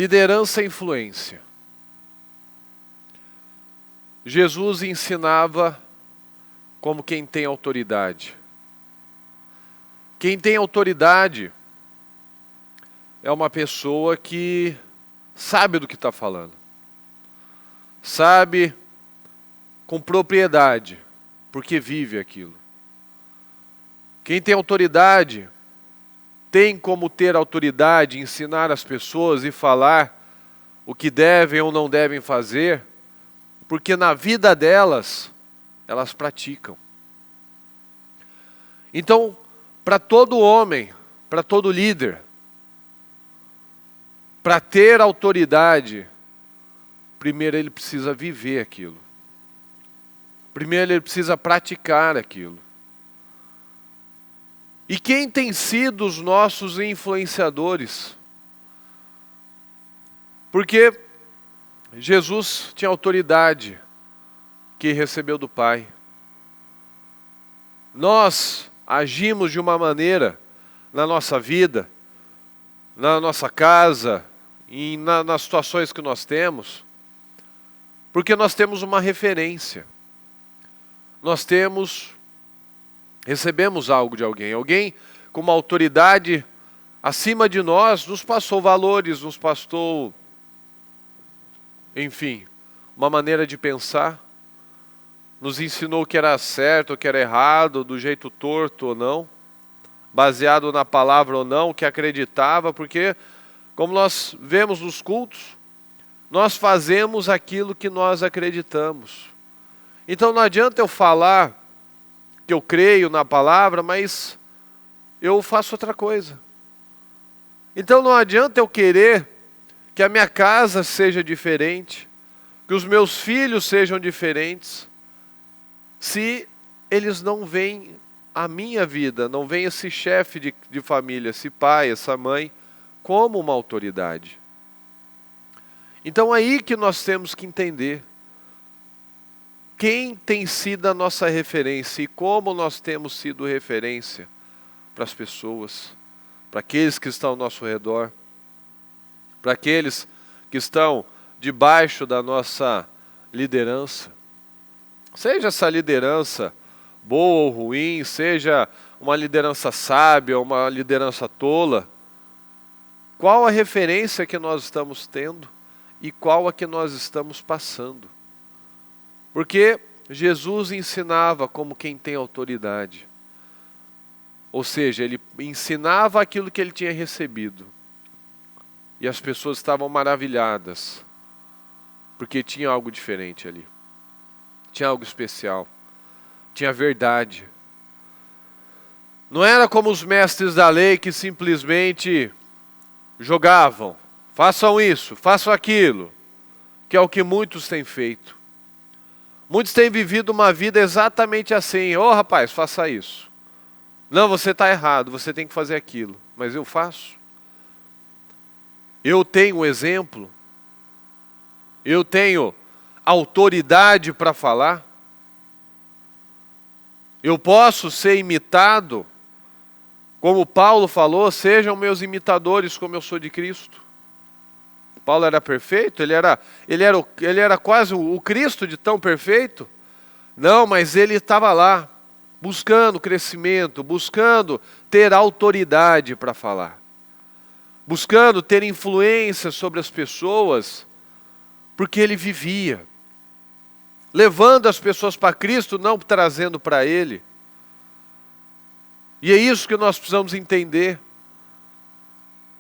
Liderança e influência. Jesus ensinava como quem tem autoridade. Quem tem autoridade é uma pessoa que sabe do que está falando. Sabe com propriedade, porque vive aquilo. Quem tem autoridade tem como ter autoridade, ensinar as pessoas e falar o que devem ou não devem fazer, porque na vida delas, elas praticam. Então, para todo homem, para todo líder, para ter autoridade, primeiro ele precisa viver aquilo. Primeiro ele precisa praticar aquilo. E quem tem sido os nossos influenciadores? Porque Jesus tinha autoridade que recebeu do Pai. Nós agimos de uma maneira na nossa vida, na nossa casa, e nas situações que nós temos, porque nós temos uma referência. Recebemos algo de alguém. Alguém com uma autoridade acima de nós nos passou valores, nos passou, enfim, uma maneira de pensar. Nos ensinou o que era certo, o que era errado, do jeito torto ou não, baseado na palavra ou não, o que acreditava, porque, como nós vemos nos cultos, nós fazemos aquilo que nós acreditamos. Então não adianta eu falar que eu creio na palavra, mas eu faço outra coisa. Então não adianta eu querer que a minha casa seja diferente, que os meus filhos sejam diferentes, se eles não veem a minha vida, não veem esse chefe de família, esse pai, essa mãe, como uma autoridade. Então aí que nós temos que entender quem tem sido a nossa referência e como nós temos sido referência para as pessoas, para aqueles que estão ao nosso redor, para aqueles que estão debaixo da nossa liderança. Seja essa liderança boa ou ruim, seja uma liderança sábia ou uma liderança tola, qual a referência que nós estamos tendo e qual a que nós estamos passando? Porque Jesus ensinava como quem tem autoridade. Ou seja, ele ensinava aquilo que ele tinha recebido. E as pessoas estavam maravilhadas, porque tinha algo diferente ali. Tinha algo especial. Tinha verdade. Não era como os mestres da lei que simplesmente jogavam. Façam isso, façam aquilo. Que é o que muitos têm feito. Muitos têm vivido uma vida exatamente assim. Ô rapaz, faça isso. Não, você está errado, você tem que fazer aquilo. Mas eu faço. Eu tenho um exemplo. Eu tenho autoridade para falar. Eu posso ser imitado. Como Paulo falou, sejam meus imitadores como eu sou de Cristo. Paulo era perfeito? Ele era quase o Cristo de tão perfeito? Não, mas ele estava lá, buscando crescimento, buscando ter autoridade para falar. Buscando ter influência sobre as pessoas, porque ele vivia. Levando as pessoas para Cristo, não trazendo para ele. E é isso que nós precisamos entender.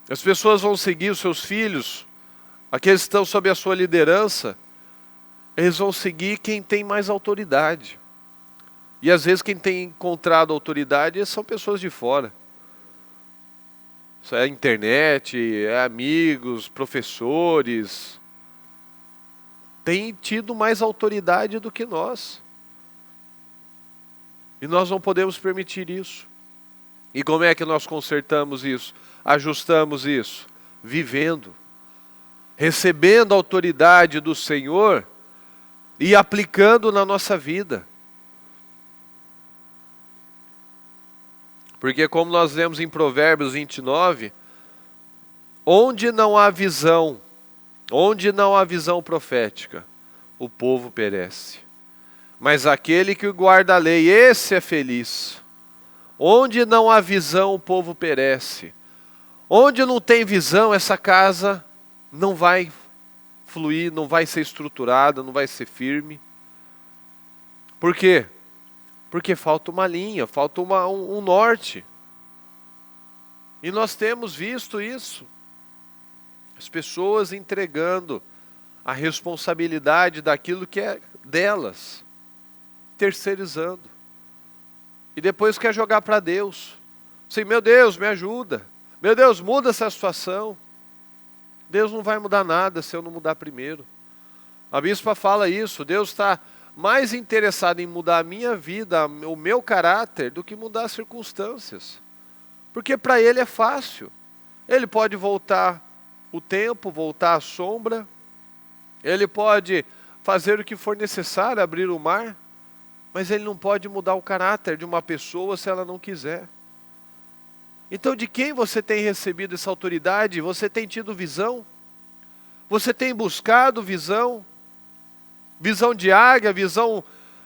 As pessoas vão seguir os seus filhos, aqueles que estão sob a sua liderança, eles vão seguir quem tem mais autoridade. E às vezes quem tem encontrado autoridade são pessoas de fora. Isso é a internet, é amigos, professores. Tem tido mais autoridade do que nós. E nós não podemos permitir isso. E como é que nós consertamos isso? Ajustamos isso? Vivendo. Recebendo a autoridade do Senhor e aplicando na nossa vida. Porque como nós lemos em Provérbios 29, onde não há visão, Onde não há visão profética, o povo perece. Mas aquele que guarda a lei, esse é feliz. Onde não há visão, o povo perece. Onde não tem visão, essa casa não vai fluir, não vai ser estruturada, não vai ser firme. Por quê? Porque falta uma linha, falta um norte. E nós temos visto isso. As pessoas entregando a responsabilidade daquilo que é delas, terceirizando. E depois quer jogar para Deus. Assim, meu Deus, me ajuda. Meu Deus, muda essa situação. Deus não vai mudar nada se eu não mudar primeiro. A bispa fala isso, Deus está mais interessado em mudar a minha vida, o meu caráter, do que mudar as circunstâncias. Porque para Ele é fácil. Ele pode voltar o tempo, voltar a sombra. Ele pode fazer o que for necessário, abrir o mar. Mas Ele não pode mudar o caráter de uma pessoa se ela não quiser. Então, de quem você tem recebido essa autoridade? Você tem tido visão? Você tem buscado visão? Visão de águia, visão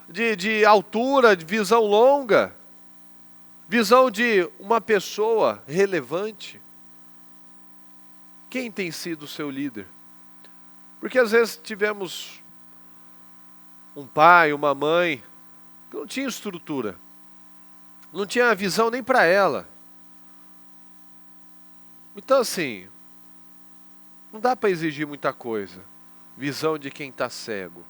de altura, visão longa? Visão de uma pessoa relevante? Quem tem sido o seu líder? Porque às vezes tivemos um pai, uma mãe, que não tinha estrutura. Não tinha visão nem para ela. Então assim, não dá para exigir muita coisa. Visão de quem está cego.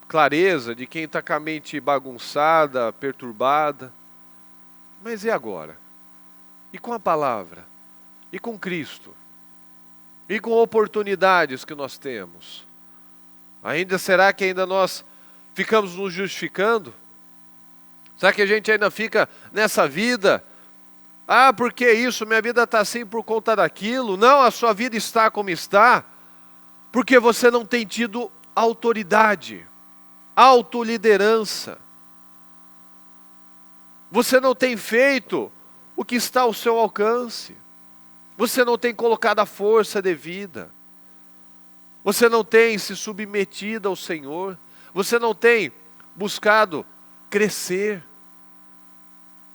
Clareza de quem está com a mente bagunçada, perturbada. Mas e agora? E com a palavra? E com Cristo? E com oportunidades que nós temos? Será que ainda nós ficamos nos justificando? Será que a gente ainda fica nessa vida? Ah, porque isso? Minha vida está assim por conta daquilo. Não, a sua vida está como está, porque você não tem tido autoridade, autoliderança. Você não tem feito o que está ao seu alcance. Você não tem colocado a força devida. Você não tem se submetido ao Senhor. Você não tem buscado crescer.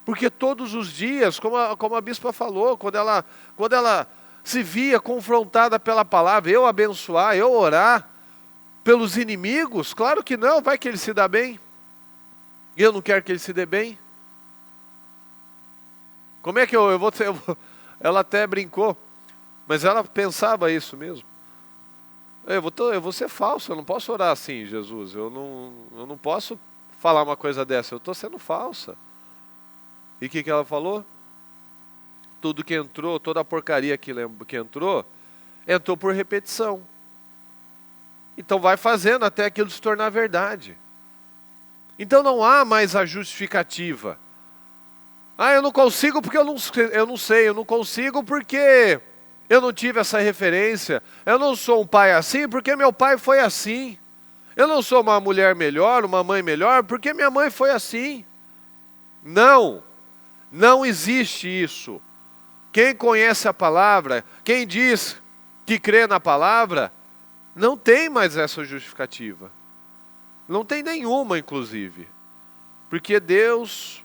Porque todos os dias, como a bispa falou, quando ela se via confrontada pela palavra, eu abençoar, eu orar pelos inimigos, claro que não, vai que ele se dá bem. E eu não quero que ele se dê bem. Como é que eu vou ter... Ela até brincou, mas ela pensava isso mesmo. Eu vou ser falso, eu não posso orar assim, Jesus. Eu não posso falar uma coisa dessa, eu estou sendo falsa. E o que ela falou? Tudo que entrou, toda a porcaria que entrou por repetição. Então vai fazendo até aquilo se tornar verdade. Então não há mais a justificativa. Ah, eu não consigo porque eu não sei, eu não consigo porque eu não tive essa referência. Eu não sou um pai assim porque meu pai foi assim. Eu não sou uma mulher melhor, uma mãe melhor porque minha mãe foi assim. Não, não existe isso. Quem conhece a palavra, quem diz que crê na palavra, não tem mais essa justificativa. Não tem nenhuma, inclusive. Porque Deus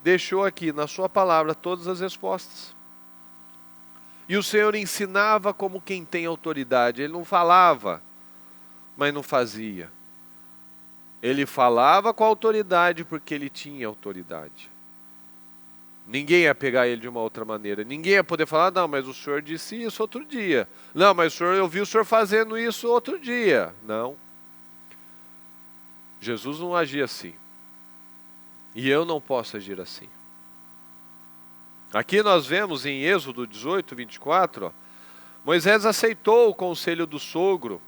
deixou aqui na sua palavra todas as respostas. E o Senhor ensinava como quem tem autoridade. Ele não falava, mas não fazia. Ele falava com autoridade porque ele tinha autoridade. Ninguém ia pegar ele de uma outra maneira. Ninguém ia poder falar, não, mas o Senhor disse isso outro dia. Não, mas eu vi o Senhor fazendo isso outro dia. Não. Jesus não agia assim. E eu não posso agir assim. Aqui nós vemos em Êxodo 18, 24, Moisés aceitou o conselho do sogro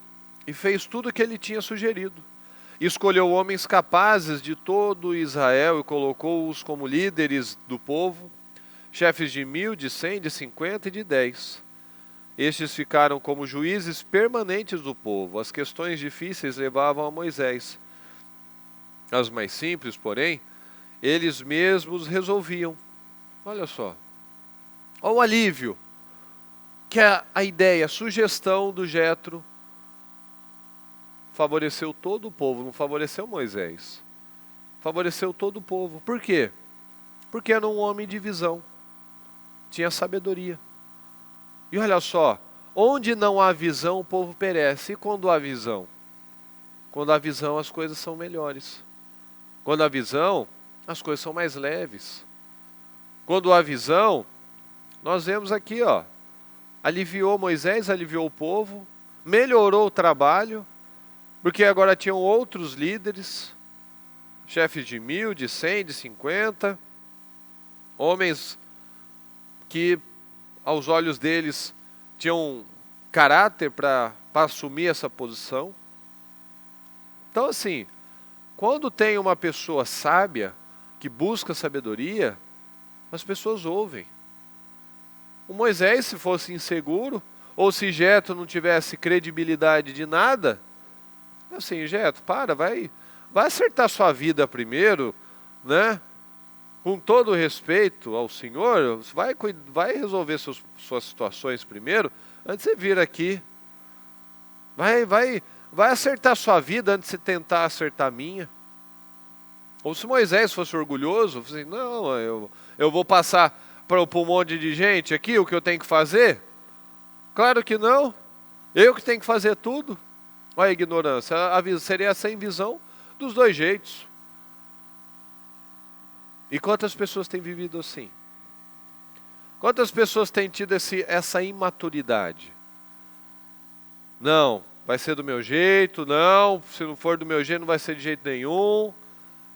e fez tudo o que ele tinha sugerido. Escolheu homens capazes de todo Israel e colocou-os como líderes do povo, chefes de 1.000, de 100, de 50 e de 10. Estes ficaram como juízes permanentes do povo. As questões difíceis levavam a Moisés. As mais simples, porém, eles mesmos resolviam. Olha só. Olha o alívio que a ideia, a sugestão do Jetro favoreceu todo o povo, não favoreceu Moisés. Favoreceu todo o povo. Por quê? Porque era um homem de visão. Tinha sabedoria. E olha só, onde não há visão, o povo perece. E quando há visão? Quando há visão, as coisas são melhores. Quando há visão, as coisas são mais leves. Quando há visão, nós vemos aqui, ó, aliviou Moisés, aliviou o povo, melhorou o trabalho, porque agora tinham outros líderes, chefes de 1000, de 100, de 50, homens que aos olhos deles tinham caráter para assumir essa posição. Então assim, quando tem uma pessoa sábia que busca sabedoria, as pessoas ouvem. O Moisés, se fosse inseguro, ou se Jetro não tivesse credibilidade de nada, assim, Jetro, vai acertar sua vida primeiro, né? Com todo o respeito ao Senhor, vai resolver suas situações primeiro, antes de você vir aqui. Vai acertar sua vida antes de você tentar acertar a minha. Ou se Moisés fosse orgulhoso, assim, não, eu vou passar para um monte de gente aqui o que eu tenho que fazer? Claro que não. Eu que tenho que fazer tudo. Olha a ignorância. Seria sem visão dos dois jeitos. E quantas pessoas têm vivido assim? Quantas pessoas têm tido essa imaturidade? Não, vai ser do meu jeito, não, se não for do meu jeito não vai ser de jeito nenhum.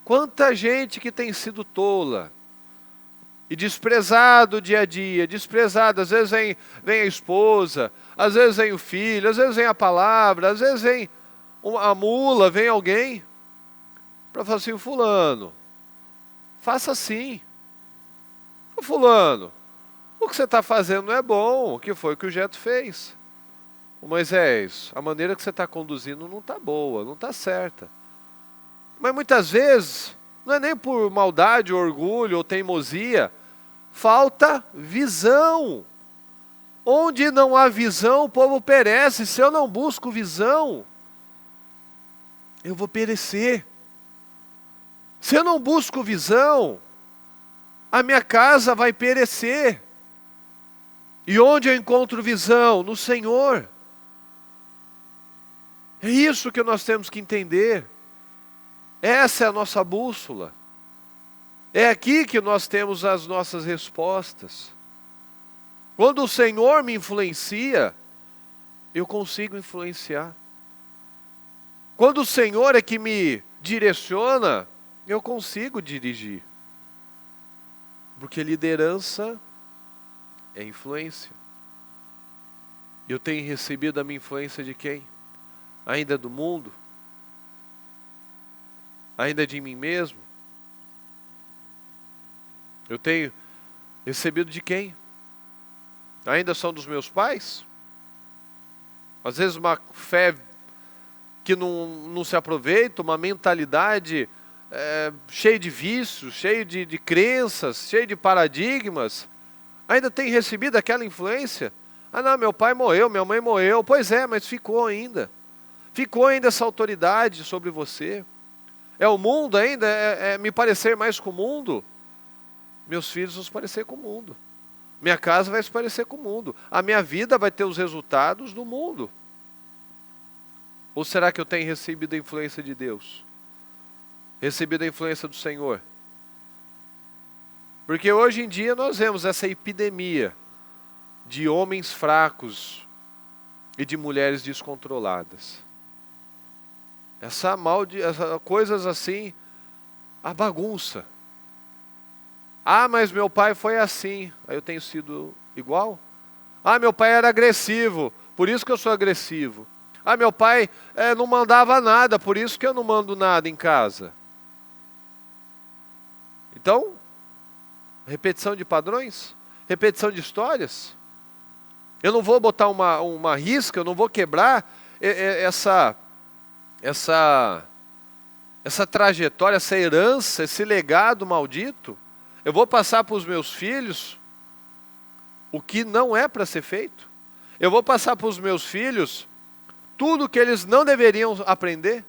Quanta gente que tem sido tola e desprezado o dia a dia, desprezado, às vezes vem a esposa, às vezes vem o filho, às vezes vem a palavra, às vezes vem a mula, vem alguém para falar assim, fulano, faça assim. Ô fulano, o que você está fazendo não é bom, o que foi que o Jetro fez? Ô Moisés, a maneira que você está conduzindo não está boa, não está certa. Mas muitas vezes, não é nem por maldade, orgulho ou teimosia, falta visão. Onde não há visão, o povo perece. Se eu não busco visão, eu vou perecer. Se eu não busco visão, a minha casa vai perecer. E onde eu encontro visão? No Senhor. É isso que nós temos que entender. Essa é a nossa bússola. É aqui que nós temos as nossas respostas. Quando o Senhor me influencia, eu consigo influenciar. Quando o Senhor é que me direciona, eu consigo dirigir. Porque liderança é influência. Eu tenho recebido a minha influência de quem? Ainda do mundo? Ainda de mim mesmo? Eu tenho recebido de quem? Ainda são dos meus pais? Às vezes uma fé que não se aproveita, uma mentalidade cheia de vícios, cheia de crenças, cheia de paradigmas. Ainda tem recebido aquela influência? Ah não, meu pai morreu, minha mãe morreu. Pois é, mas ficou ainda. Ficou ainda essa autoridade sobre você. É o mundo ainda? É me parecer mais com o mundo? Meus filhos vão se parecer com o mundo. Minha casa vai se parecer com o mundo. A minha vida vai ter os resultados do mundo. Ou será que eu tenho recebido a influência de Deus? Recebido a influência do Senhor? Porque hoje em dia nós vemos essa epidemia de homens fracos e de mulheres descontroladas. Essa coisas assim, a bagunça. Ah, mas meu pai foi assim, aí eu tenho sido igual? Ah, meu pai era agressivo, por isso que eu sou agressivo. Ah, meu pai não mandava nada, por isso que eu não mando nada em casa. Então, repetição de padrões? Repetição de histórias? Eu não vou botar uma risca, eu não vou quebrar essa trajetória, essa herança, esse legado maldito. Eu vou passar para os meus filhos o que não é para ser feito. Eu vou passar para os meus filhos tudo que eles não deveriam aprender?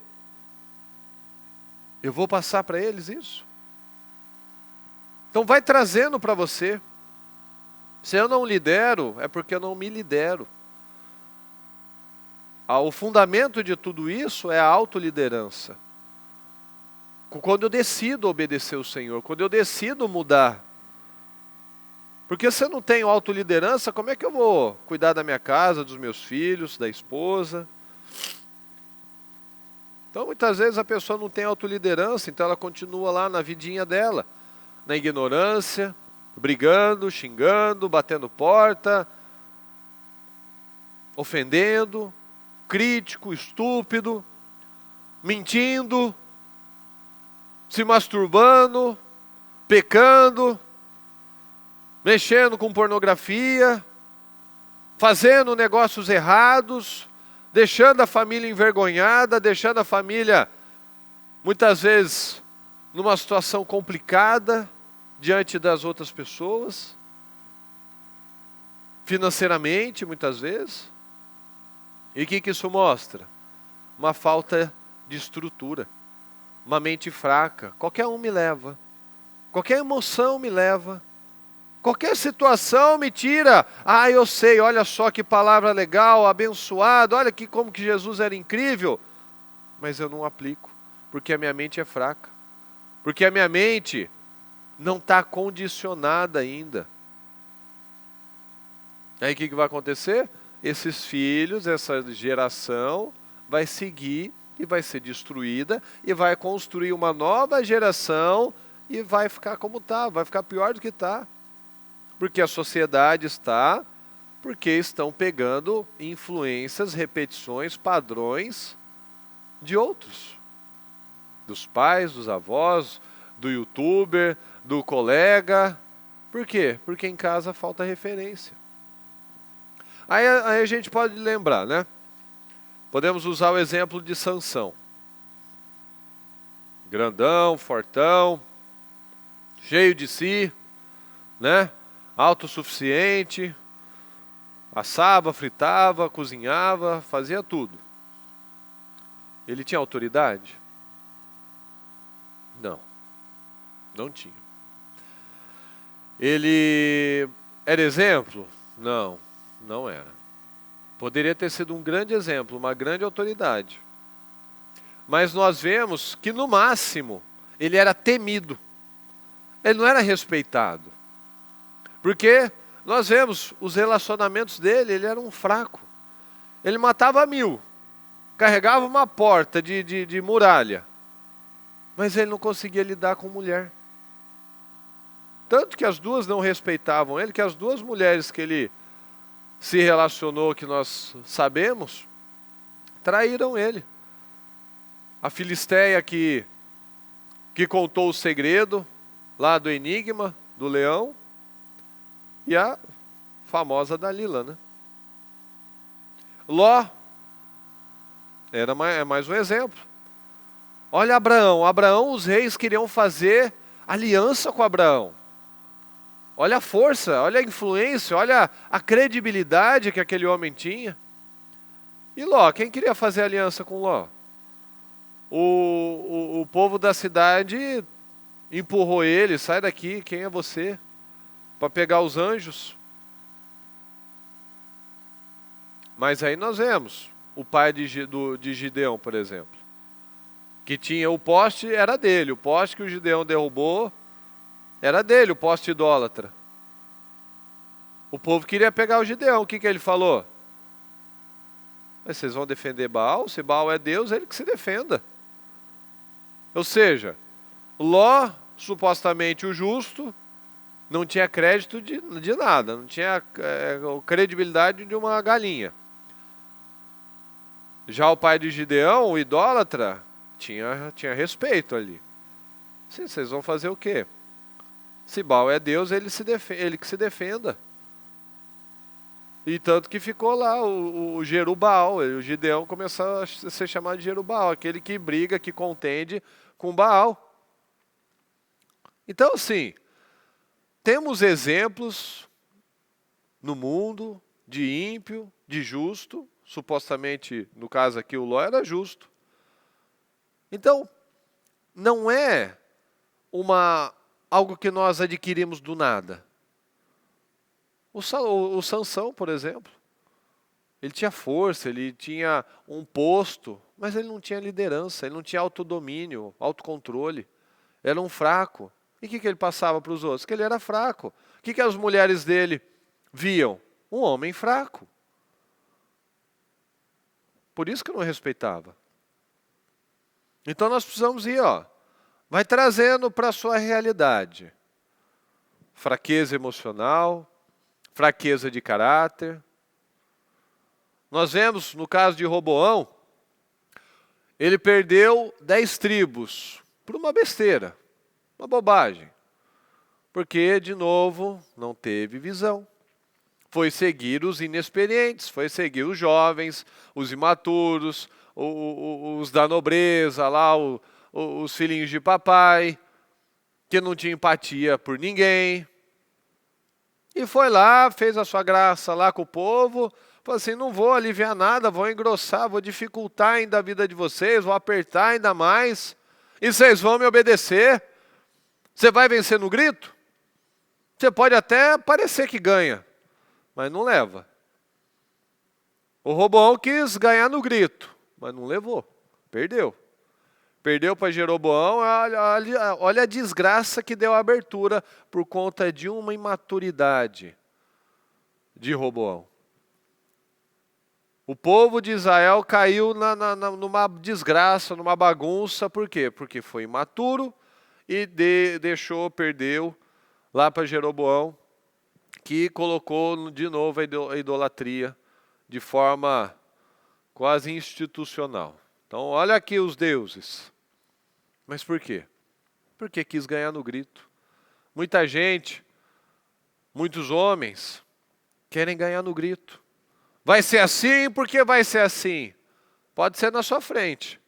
Eu vou passar para eles isso? Então vai trazendo para você. Se eu não lidero, é porque eu não me lidero. O fundamento de tudo isso é a autoliderança. Quando eu decido obedecer o Senhor, quando eu decido mudar. Porque se eu não tenho autoliderança, como é que eu vou cuidar da minha casa, dos meus filhos, da esposa? Então muitas vezes a pessoa não tem autoliderança, então ela continua lá na vidinha dela, na ignorância, brigando, xingando, batendo porta, ofendendo, crítico, estúpido, mentindo, se masturbando, pecando, mexendo com pornografia, fazendo negócios errados, deixando a família envergonhada, deixando a família, muitas vezes, numa situação complicada, diante das outras pessoas, financeiramente, muitas vezes. E o que isso mostra? Uma falta de estrutura, uma mente fraca. Qualquer um me leva, qualquer emoção me leva, qualquer situação me tira. Eu sei, olha só que palavra legal, abençoado, olha como que Jesus era incrível. Mas eu não aplico, porque a minha mente é fraca. Porque a minha mente não está condicionada ainda. Aí o que vai acontecer? Esses filhos, essa geração vai seguir e vai ser destruída e vai construir uma nova geração e vai ficar como está, vai ficar pior do que está. Porque a sociedade está, porque estão pegando influências, repetições, padrões de outros. Dos pais, dos avós, do youtuber, do colega. Por quê? Porque em casa falta referência. Aí a gente pode lembrar, né? Podemos usar o exemplo de Sansão. Grandão, fortão, cheio de si, né? Autossuficiente, assava, fritava, cozinhava, fazia tudo. Ele tinha autoridade? Não, não tinha. Ele era exemplo? Não, não era. Poderia ter sido um grande exemplo, uma grande autoridade. Mas nós vemos que no máximo ele era temido. Ele não era respeitado. Porque nós vemos os relacionamentos dele, ele era um fraco. Ele matava 1000, carregava uma porta de muralha, mas ele não conseguia lidar com mulher. Tanto que as duas não respeitavam ele, que as duas mulheres que ele se relacionou, que nós sabemos, traíram ele. A Filisteia que contou o segredo lá do enigma do leão, e a famosa Dalila, né? Ló era mais um exemplo. Olha Abraão, os reis queriam fazer aliança com Abraão. Olha a força, olha a influência, olha a credibilidade que aquele homem tinha. E Ló, quem queria fazer aliança com Ló? O povo da cidade empurrou ele, sai daqui, quem é você? Para pegar os anjos. Mas aí nós vemos o pai de Gideão, por exemplo, que tinha o poste, era dele, o poste que o Gideão derrubou era dele, o poste idólatra. O povo queria pegar o Gideão, o que ele falou? Mas vocês vão defender Baal? Se Baal é Deus, ele que se defenda. Ou seja, Ló, supostamente o justo, não tinha crédito de nada, não tinha credibilidade de uma galinha. Já o pai de Gideão, o idólatra, tinha respeito ali. Sim, vocês vão fazer o quê? Se Baal é Deus, ele que se defenda. E tanto que ficou lá o Jerubbaal, o Gideão começou a ser chamado de Jerubbaal, aquele que briga, que contende com Baal. Então, assim, temos exemplos no mundo de ímpio, de justo. Supostamente, no caso aqui, o Ló era justo. Então, não é algo que nós adquirimos do nada. O Sansão, por exemplo, ele tinha força, ele tinha um posto, mas ele não tinha liderança, ele não tinha autodomínio, autocontrole. Era um fraco. E o que ele passava para os outros? Que ele era fraco. O que as mulheres dele viam? Um homem fraco. Por isso que não respeitava. Então nós precisamos ir, vai trazendo para a sua realidade. Fraqueza emocional, fraqueza de caráter. Nós vemos, no caso de Roboão, ele perdeu 10 tribos por uma besteira, uma bobagem. Porque, de novo, não teve visão. Foi seguir os inexperientes, foi seguir os jovens, os imaturos, os da nobreza, lá, os filhinhos de papai, que não tinha empatia por ninguém. E foi lá, fez a sua graça lá com o povo, falou assim, não vou aliviar nada, vou engrossar, vou dificultar ainda a vida de vocês, vou apertar ainda mais, e vocês vão me obedecer. Você vai vencer no grito? Você pode até parecer que ganha, mas não leva. O Roboão quis ganhar no grito, mas não levou, perdeu. Perdeu para Jeroboão, olha a desgraça que deu a abertura por conta de uma imaturidade de Roboão. O povo de Israel caiu numa desgraça, numa bagunça, por quê? Porque foi imaturo e perdeu lá para Jeroboão, que colocou de novo a idolatria de forma quase institucional. Então, olha aqui os deuses. Mas por quê? Porque quis ganhar no grito. Muita gente, muitos homens, querem ganhar no grito. Vai ser assim porque vai ser assim. Pode ser na sua frente.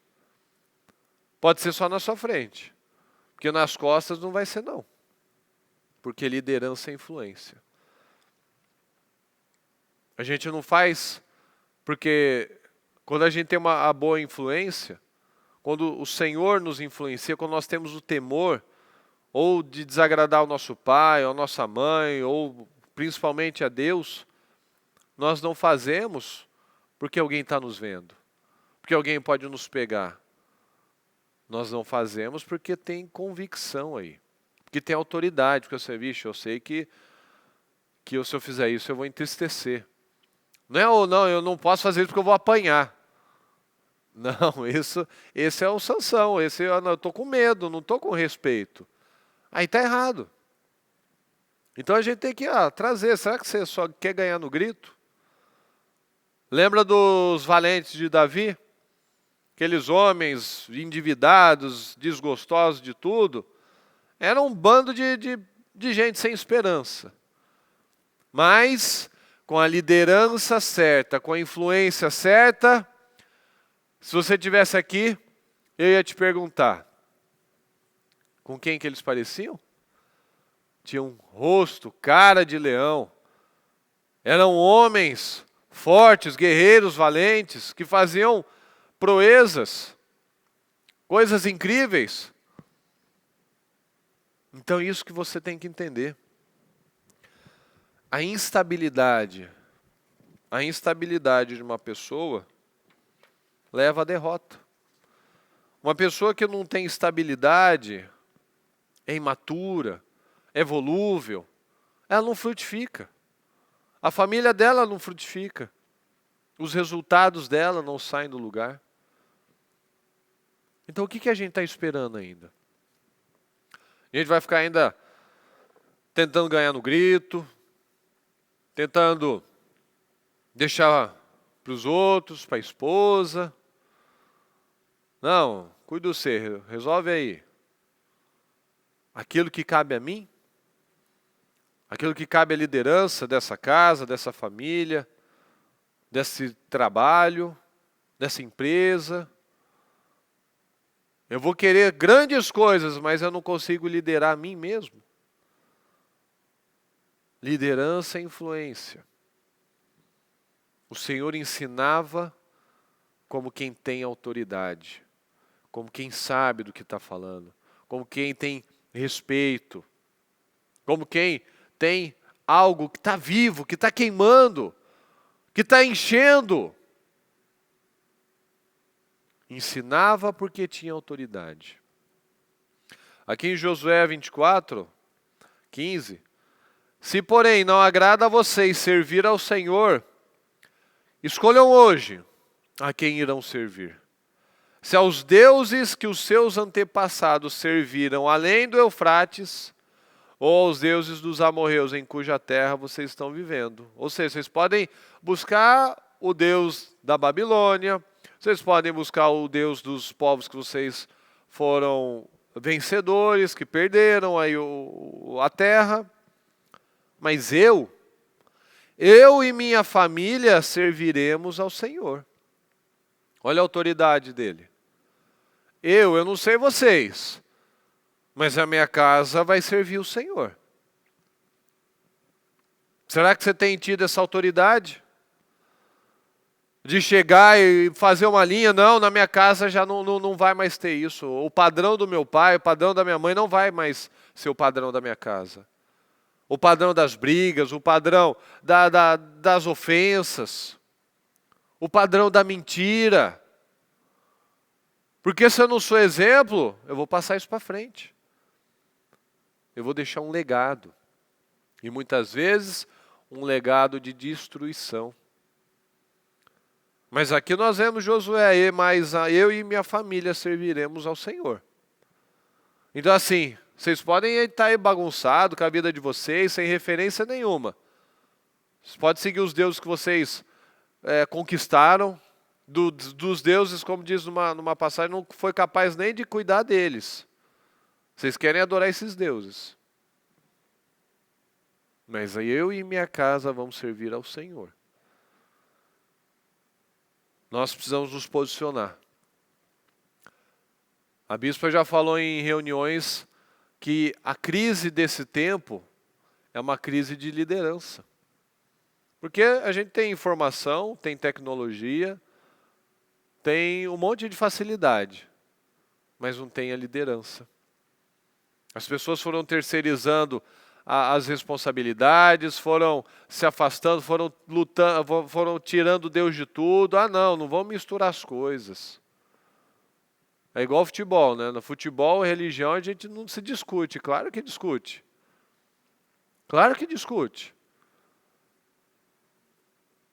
Pode ser só na sua frente. Porque nas costas não vai ser não. Porque liderança é influência. A gente não faz porque quando a gente tem a boa influência, quando o Senhor nos influencia, quando nós temos o temor, ou de desagradar o nosso pai, ou a nossa mãe, ou principalmente a Deus, nós não fazemos porque alguém está nos vendo, porque alguém pode nos pegar. Nós não fazemos porque tem convicção aí, porque tem autoridade, porque você, vixe, eu sei que se eu fizer isso eu vou entristecer. Não, eu não posso fazer isso porque eu vou apanhar. Não, esse é o Sansão, eu estou com medo, não estou com respeito. Aí está errado. Então a gente tem que trazer, será que você só quer ganhar no grito? Lembra dos valentes de Davi? Aqueles homens endividados, desgostosos de tudo. Era um bando de gente sem esperança. Mas com a liderança certa, com a influência certa, se você estivesse aqui, eu ia te perguntar, com quem que eles pareciam? Tinham rosto, cara de leão. Eram homens fortes, guerreiros, valentes, que faziam proezas, coisas incríveis. Então isso que você tem que entender. A instabilidade de uma pessoa leva à derrota. Uma pessoa que não tem estabilidade, é imatura, é volúvel, ela não frutifica. A família dela não frutifica. Os resultados dela não saem do lugar. Então o que a gente está esperando ainda? A gente vai ficar ainda tentando ganhar no grito, tentando deixar para os outros, para a esposa. Não, cuida você, resolve aí. Aquilo que cabe a mim, aquilo que cabe à liderança dessa casa, dessa família, desse trabalho, dessa empresa. Eu vou querer grandes coisas, mas eu não consigo liderar a mim mesmo. Liderança é influência. O Senhor ensinava como quem tem autoridade, como quem sabe do que está falando, como quem tem respeito, como quem tem algo que está vivo, que está queimando, que está enchendo. Ensinava porque tinha autoridade. Aqui em Josué 24, 15, se porém não agrada a vocês servir ao Senhor, escolham hoje a quem irão servir. Se aos deuses que os seus antepassados serviram além do Eufrates, ou aos deuses dos amorreus em cuja terra vocês estão vivendo. Ou seja, vocês podem buscar o Deus da Babilônia, vocês podem buscar o Deus dos povos que vocês foram vencedores, que perderam aí a terra. Mas eu e minha família serviremos ao Senhor. Olha a autoridade dele. Eu não sei vocês, mas a minha casa vai servir o Senhor. Será que você tem tido essa autoridade? De chegar e fazer uma linha, não, na minha casa já não vai mais ter isso. O padrão do meu pai, o padrão da minha mãe não vai mais ser o padrão da minha casa. O padrão das brigas, o padrão das ofensas, o padrão da mentira. Porque se eu não sou exemplo, eu vou passar isso para frente. Eu vou deixar um legado. E muitas vezes, um legado de destruição. Mas aqui nós vemos Josué, mas eu e minha família serviremos ao Senhor. Então assim, vocês podem estar aí bagunçado com a vida de vocês, sem referência nenhuma. Vocês podem seguir os deuses que vocês conquistaram, dos deuses, como diz numa passagem, não foi capaz nem de cuidar deles. Vocês querem adorar esses deuses. Mas eu e minha casa vamos servir ao Senhor. Nós precisamos nos posicionar. A bispa já falou em reuniões que a crise desse tempo é uma crise de liderança. Porque a gente tem informação, tem tecnologia, tem um monte de facilidade, mas não tem a liderança. As pessoas foram terceirizando as responsabilidades, foram se afastando, foram lutando, foram tirando Deus de tudo. Não vamos misturar as coisas. É igual futebol, né? No futebol e religião a gente não se discute. Claro que discute. Claro que discute.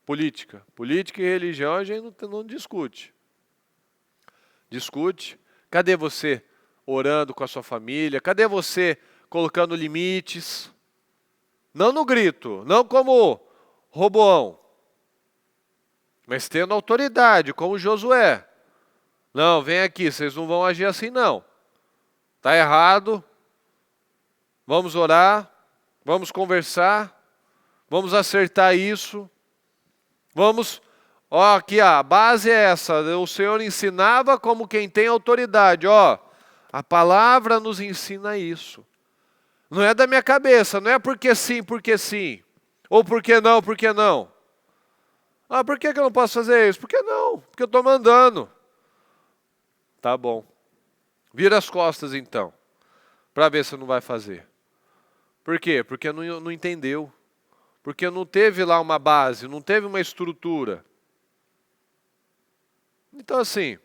Política e religião a gente não discute. Discute. Cadê você orando com a sua família? Cadê você colocando limites? Não no grito, não como Roboão, mas tendo autoridade, como Josué. Não, vem aqui, vocês não vão agir assim não. Está errado. Vamos orar, vamos conversar, vamos acertar isso. Vamos, aqui a base é essa, o Senhor ensinava como quem tem autoridade, a palavra nos ensina isso. Não é da minha cabeça, não é porque sim, ou porque não. Por que eu não posso fazer isso? Porque não, porque eu estou mandando. Tá bom. Vira as costas então, para ver se não vai fazer. Por quê? Porque não entendeu. Porque não teve lá uma base, não teve uma estrutura. Então assim,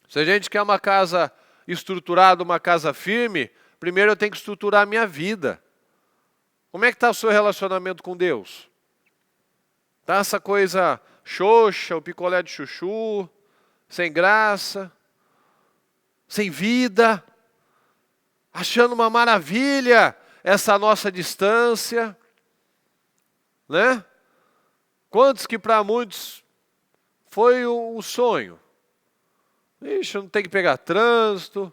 se a gente quer uma casa estruturada, uma casa firme, primeiro eu tenho que estruturar a minha vida. Como é que está o seu relacionamento com Deus? Está essa coisa xoxa, o picolé de chuchu, sem graça, sem vida, achando uma maravilha essa nossa distância, né? Quantos que para muitos foi um sonho? Ixi, eu não tenho que pegar trânsito,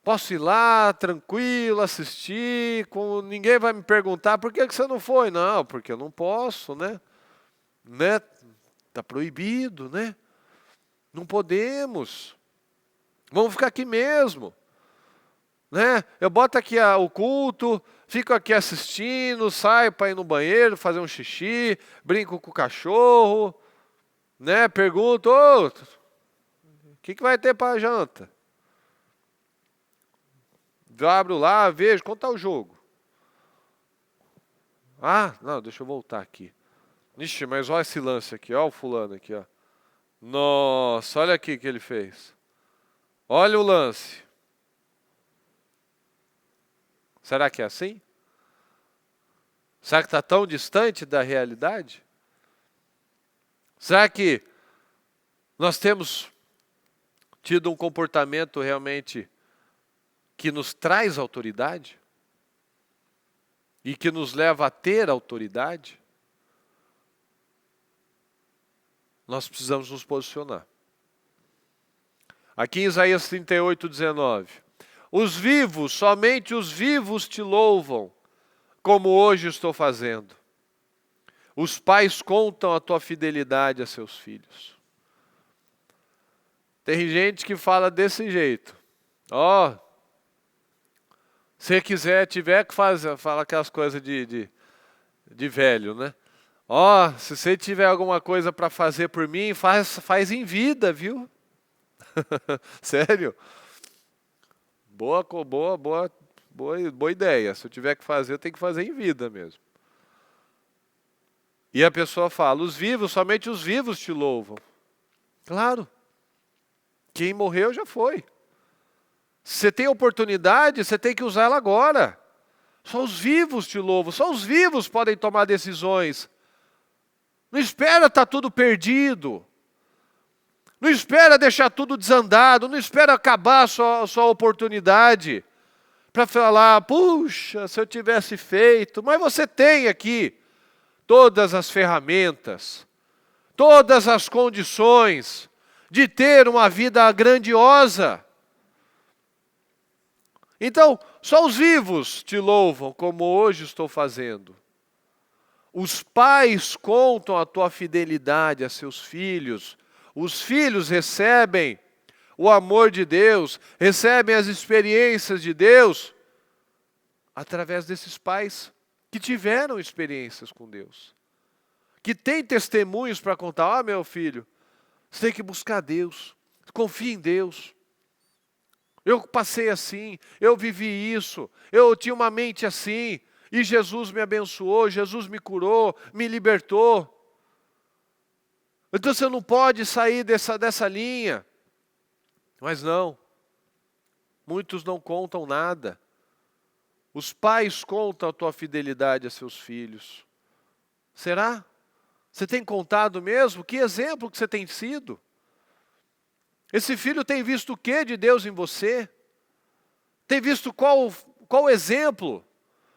posso ir lá tranquilo, assistir, ninguém vai me perguntar por que você não foi. Não, porque eu não posso, né? Tá proibido, né? Não podemos. Vamos ficar aqui mesmo. né? Eu boto aqui o culto, fico aqui assistindo, saio para ir no banheiro, fazer um xixi, brinco com o cachorro, né? Pergunto, o que vai ter para janta? Eu abro lá, vejo, quanto está o jogo? Ah, não, deixa eu voltar aqui. Ixi, mas olha esse lance aqui, olha o fulano aqui, ó. Nossa, olha aqui o que ele fez. Olha o lance. Será que é assim? Será que está tão distante da realidade? Será que nós temos tido um comportamento realmente que nos traz autoridade? E que nos leva a ter autoridade? Nós precisamos nos posicionar. Aqui em Isaías 38:19. Os vivos, somente os vivos te louvam, como hoje estou fazendo. Os pais contam a tua fidelidade a seus filhos. Tem gente que fala desse jeito. Ó, se quiser, tiver que fazer, fala aquelas coisas de velho, né? Ó, se você tiver alguma coisa para fazer por mim, faz em vida, viu? Sério? Boa ideia. Se eu tiver que fazer, eu tenho que fazer em vida mesmo. E a pessoa fala, os vivos, somente os vivos te louvam. Claro. Quem morreu já foi. Se você tem oportunidade, você tem que usar ela agora. Só os vivos te louvam. Só os vivos podem tomar decisões. Não espera estar tudo perdido. Não espera deixar tudo desandado. Não espera acabar a sua oportunidade. Para falar, puxa, se eu tivesse feito. Mas você tem aqui todas as ferramentas, todas as condições de ter uma vida grandiosa. Então, só os vivos te louvam, como hoje estou fazendo. Os pais contam a tua fidelidade a seus filhos. Os filhos recebem o amor de Deus, recebem as experiências de Deus através desses pais que tiveram experiências com Deus. Que têm testemunhos para contar. Ah, meu filho, você tem que buscar Deus. Confie em Deus. Eu passei assim, eu vivi isso, eu tinha uma mente assim, e Jesus me abençoou, Jesus me curou, me libertou. Então você não pode sair dessa linha. Mas não, muitos não contam nada. Os pais contam a tua fidelidade a seus filhos. Será? Você tem contado mesmo? Que exemplo que você tem sido? Esse filho tem visto o que de Deus em você? Tem visto qual exemplo?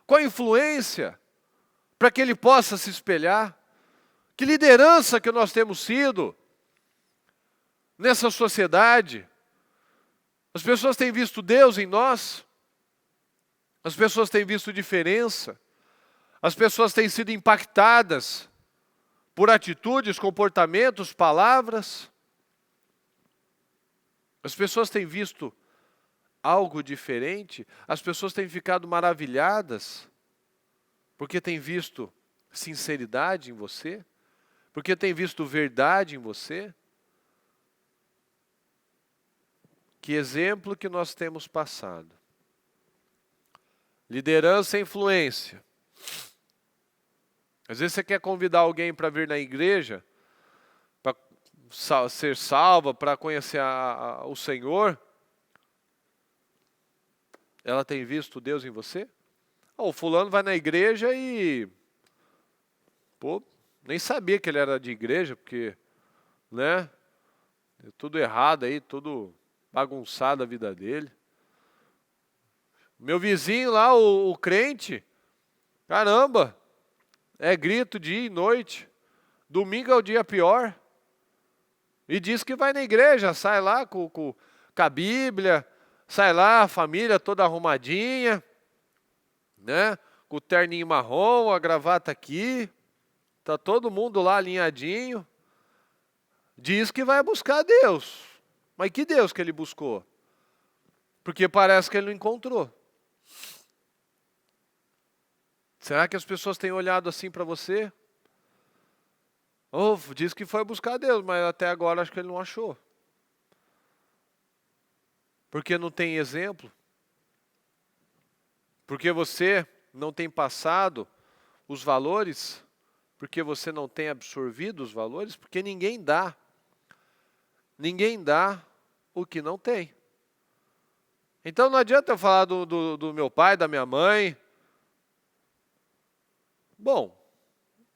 Qual influência? Para que ele possa se espelhar? Que liderança que nós temos sido nessa sociedade? As pessoas têm visto Deus em nós? As pessoas têm visto diferença? As pessoas têm sido impactadas por atitudes, comportamentos, palavras? As pessoas têm visto algo diferente? As pessoas têm ficado maravilhadas porque têm visto sinceridade em você? Porque têm visto verdade em você? Que exemplo que nós temos passado. Liderança e influência. Às vezes você quer convidar alguém para vir na igreja, para ser salva, para conhecer o Senhor. Ela tem visto Deus em você? O fulano vai na igreja e... nem sabia que ele era de igreja, porque, né? Tudo errado aí, tudo bagunçado a vida dele. Meu vizinho lá, o crente, caramba, é grito dia e noite. Domingo é o dia pior. E diz que vai na igreja, sai lá com a Bíblia, sai lá, a família toda arrumadinha, né? Com o terninho marrom, a gravata aqui, tá todo mundo lá alinhadinho. Diz que vai buscar Deus. Mas que Deus que ele buscou? Porque parece que ele não encontrou. Será que as pessoas têm olhado assim para você? Oh, diz que foi buscar Deus, mas até agora acho que ele não achou. Porque não tem exemplo. Porque você não tem passado os valores. Porque você não tem absorvido os valores. Porque ninguém dá. Ninguém dá o que não tem. Então não adianta eu falar do meu pai, da minha mãe. Bom,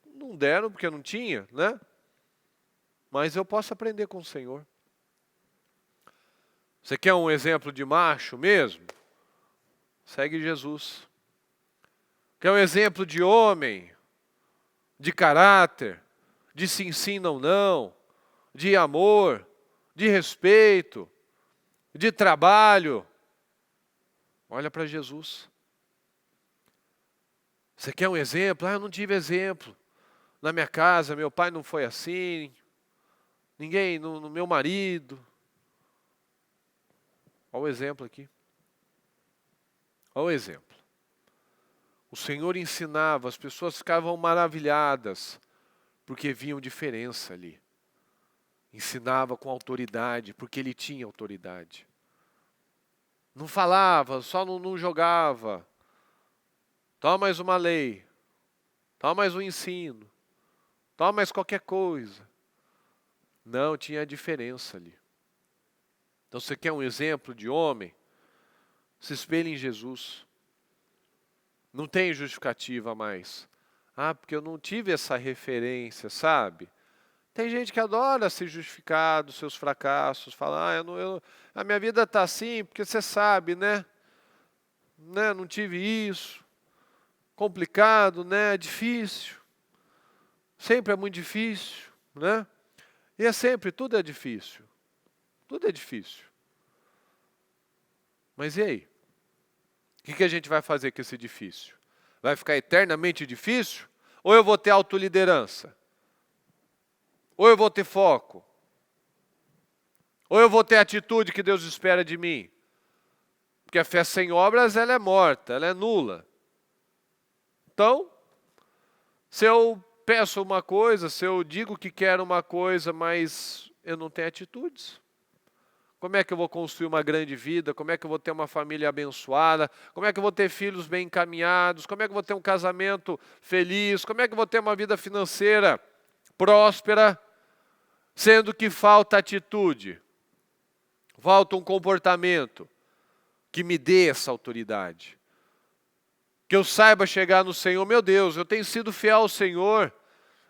não deram porque não tinha, né? Mas eu posso aprender com o Senhor. Você quer um exemplo de macho mesmo? Segue Jesus. Quer um exemplo de homem, de caráter, de sim, não, não, de amor, de respeito, de trabalho? Olha para Jesus. Você quer um exemplo? Ah, eu não tive exemplo. Na minha casa, meu pai não foi assim. Ninguém, no meu marido. Olha o exemplo aqui. Olha o exemplo. O Senhor ensinava, as pessoas ficavam maravilhadas, porque viam diferença ali. Ensinava com autoridade, porque ele tinha autoridade. Não falava, só não jogava. Toma mais uma lei. Toma mais um ensino. Toma mais qualquer coisa. Não, tinha diferença ali. Então você quer um exemplo de homem? Se espelhe em Jesus. Não tem justificativa mais. Ah, porque eu não tive essa referência, sabe? Tem gente que adora se justificar dos seus fracassos, falar, a minha vida está assim, porque você sabe, né? Não tive isso. Complicado, né? Difícil. Sempre é muito difícil, né? E é sempre, tudo é difícil. Tudo é difícil. Mas e aí? O que a gente vai fazer com esse difícil? Vai ficar eternamente difícil? Ou eu vou ter autoliderança? Ou eu vou ter foco? Ou eu vou ter a atitude que Deus espera de mim? Porque a fé sem obras, ela é morta, ela é nula. Então, se eu peço uma coisa, se eu digo que quero uma coisa, mas eu não tenho atitudes, como é que eu vou construir uma grande vida? Como é que eu vou ter uma família abençoada? Como é que eu vou ter filhos bem encaminhados? Como é que eu vou ter um casamento feliz? Como é que eu vou ter uma vida financeira próspera? Sendo que falta atitude, falta um comportamento que me dê essa autoridade. Que eu saiba chegar no Senhor, meu Deus, eu tenho sido fiel ao Senhor,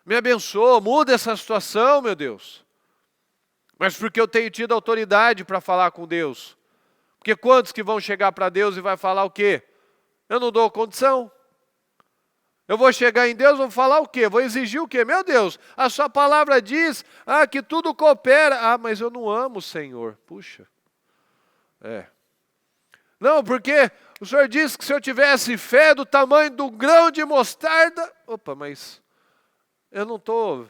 me abençoa, muda essa situação, meu Deus. Mas porque eu tenho tido autoridade para falar com Deus. Porque quantos que vão chegar para Deus e vai falar o quê? Eu não dou condição. Eu vou chegar em Deus, vou falar o quê? Vou exigir o quê? Meu Deus, a sua palavra diz que tudo coopera. Mas eu não amo o Senhor. Puxa. Não, porque o Senhor disse que se eu tivesse fé do tamanho do grão de mostarda... Opa, mas eu não estou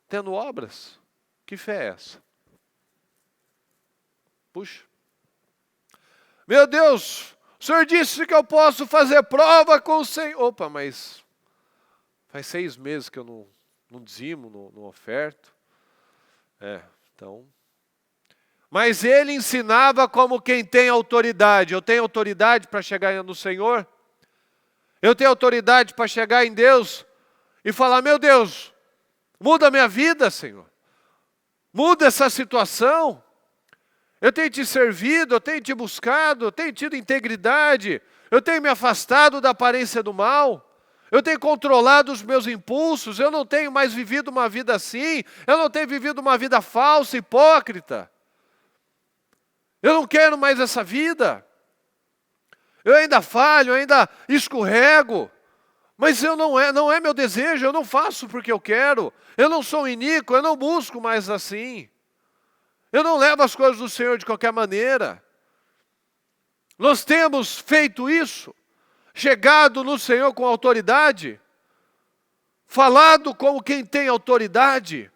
tendo obras. Que fé é essa? Puxa. Meu Deus, o Senhor disse que eu posso fazer prova com o Senhor. Opa, mas faz 6 meses que eu não dizimo, não oferto. Então... Mas ele ensinava como quem tem autoridade. Eu tenho autoridade para chegar no Senhor? Eu tenho autoridade para chegar em Deus e falar, meu Deus, muda a minha vida, Senhor. Muda essa situação. Eu tenho te servido, eu tenho te buscado, eu tenho tido integridade. Eu tenho me afastado da aparência do mal. Eu tenho controlado os meus impulsos. Eu não tenho mais vivido uma vida assim. Eu não tenho vivido uma vida falsa, hipócrita. Eu não quero mais essa vida. Eu ainda falho, eu ainda escorrego. Mas não é meu desejo, eu não faço porque eu quero. Eu não sou iníquo, eu não busco mais assim. Eu não levo as coisas do Senhor de qualquer maneira. Nós temos feito isso, chegado no Senhor com autoridade, falado como quem tem autoridade,